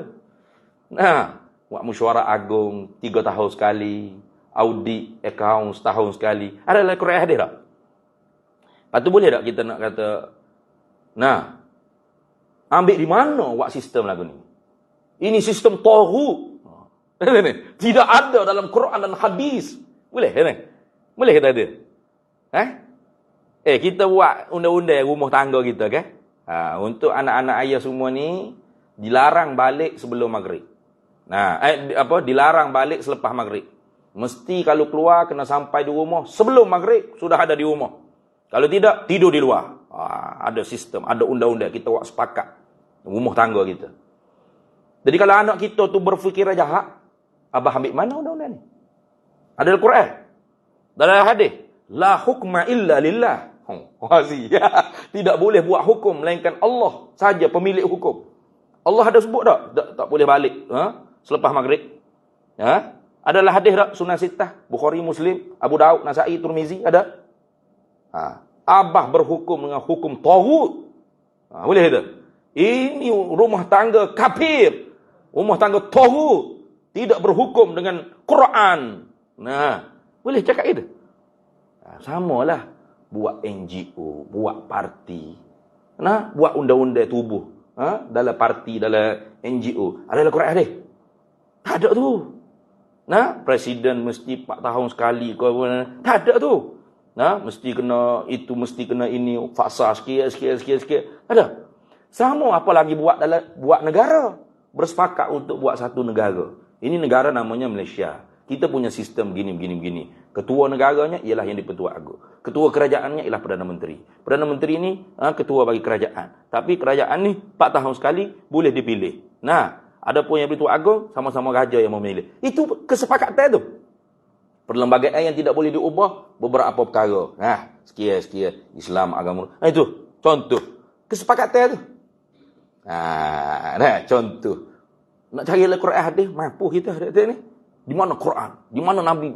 Buat mesyuarat agung 3 tahun sekali, audit akaun setahun sekali. Ada dalam Quran hadis tak? Lepas tu boleh tak kita nak kata, ambil di mana buat sistem lagu ni? Ini sistem taghut. Tidak ada dalam Quran dan hadis. Boleh kan? Boleh kita ada? Kita buat undang-undang rumah tangga kita kan? Untuk anak-anak ayah semua ni dilarang balik sebelum maghrib. Dilarang balik selepas maghrib. Mesti kalau keluar kena sampai di rumah sebelum maghrib sudah ada di rumah. Kalau tidak, tidur di luar. Ada sistem, ada undang-undang kita buat sepakat rumah tangga kita. Jadi kalau anak kita tu berfikir jahat, abah ambil mana undang-undang ni? Ada dalam Quran, dalam hadis, la hukma illa lillah. Tidak boleh buat hukum melainkan Allah saja pemilik hukum. Allah ada sebut tak boleh balik selepas maghrib. Adalah hadis tak Sunan Sittah, Bukhari, Muslim, Abu Daud, Nasai, Tirmizi ada? Abah berhukum dengan hukum taghut. Boleh tak? Ini rumah tangga kafir. Rumah tangga taghut. Tidak berhukum dengan Quran. Boleh cakap itu? Samalah. Buat NGO, buat parti. Buat undang-undang tubuh. Dalam parti, dalam NGO. Ada dalam Quran hadis? Tak ada tu. Presiden mesti 4 tahun sekali. Tak ada tu. Mesti kena itu, mesti kena ini, faksa sikit. Ada. Sama apa lagi buat negara. Bersepakat untuk buat satu negara. Ini negara namanya Malaysia. Kita punya sistem begini. Ketua negaranya ialah yang di-Pertuan Agong. Ketua kerajaannya ialah Perdana Menteri. Perdana Menteri ni ketua bagi kerajaan. Tapi kerajaan ni 4 tahun sekali boleh dipilih. Ada pun yang Pertuan Agong, sama-sama raja yang memilih. Itu kesepakatan tu. Perlembagaan yang tidak boleh diubah beberapa perkara. Sekian Islam agama. Itu contoh kesepakatan tu. Contoh. Nak cari Al-Quran hadis mampu kita hadis ni. Di mana Quran? Di mana Nabi?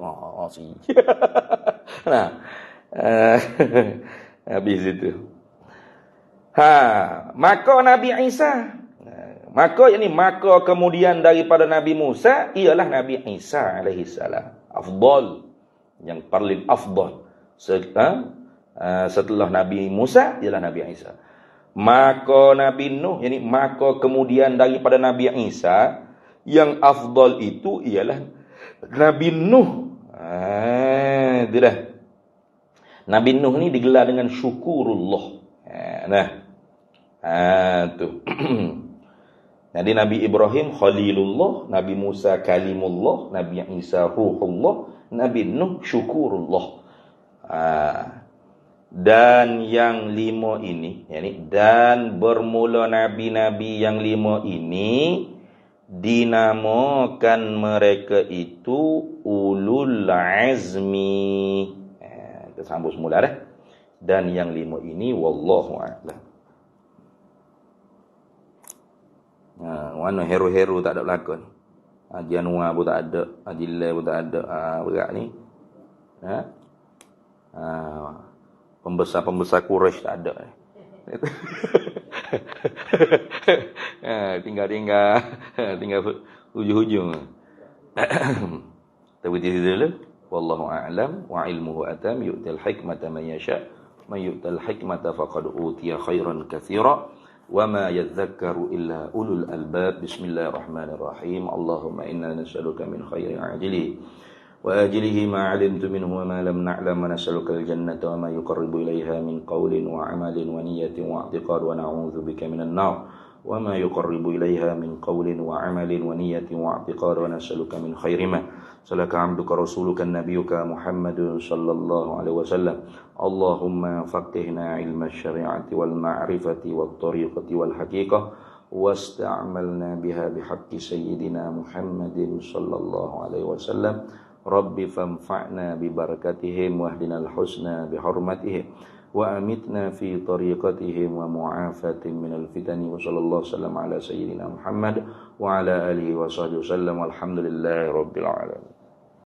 Habis itu. Maka Nabi Isa. Maka kemudian daripada Nabi Musa ialah Nabi Isa alaihi salam. Afdal Yang paling afdal setelah Nabi Musa ialah Nabi Isa. Maka Nabi Nuh, maka kemudian daripada Nabi Isa, yang afdal itu ialah Nabi Nuh. Itu dah. Nabi Nuh ni digelar dengan syukurullah. Tu. Jadi Nabi Ibrahim Khalilullah, Nabi Musa Kalimullah, Nabi Isa Ruhullah, Nabi Nuh Syukurullah. Dan yang 5 ini, dan bermula nabi-nabi yang 5 ini dinamakan mereka itu ulul azmi. Kita sambung semula dah. Dan yang 5 ini wallahu a'lam. Mana hero-hero tak ada berlakon. Haji Anwar pun tak ada, Haji Lai pun tak ada. Berat ni. Pembesar-pembesar Quraisy tak ada. tinggal hujung-hujung. Tapi dulu. Wallahu a'lam wa ilmuhu atam yu'til hikmata man yasha. Man yu'tal hikmata faqad utiya khairan katsira. وما يذكر إلا أولو الألباب. بسم الله الرحمن الرحيم. اللهم إنا نسألك من خير عاجله وآجله ما علمت منه وما لم نعلم ونسألك الجنة وما يقرب إليها من قول وعمل ونية واعتقاد ونعوذ بك من النار وما يقرب إليها من قول وعمل ونية واعتقاد ونسألك من خير ما سلك عبدك رسولك نبيك محمد صلى الله عليه وسلم. اللهم فقهنا علم الشريعة والمعرفة والطريقة والحقيقة واستعملنا بها بحق سيدنا محمد صلى الله عليه وسلم. رب فانفعنا ببركتهم واهدنا الحسنى بحرمتهم وأمتنا في طريقتهم ومعافاة من الفتن. وصلى الله وسلم على سيدنا محمد وعلى آله وصحبه وسلم والحمد لله رب العالمين.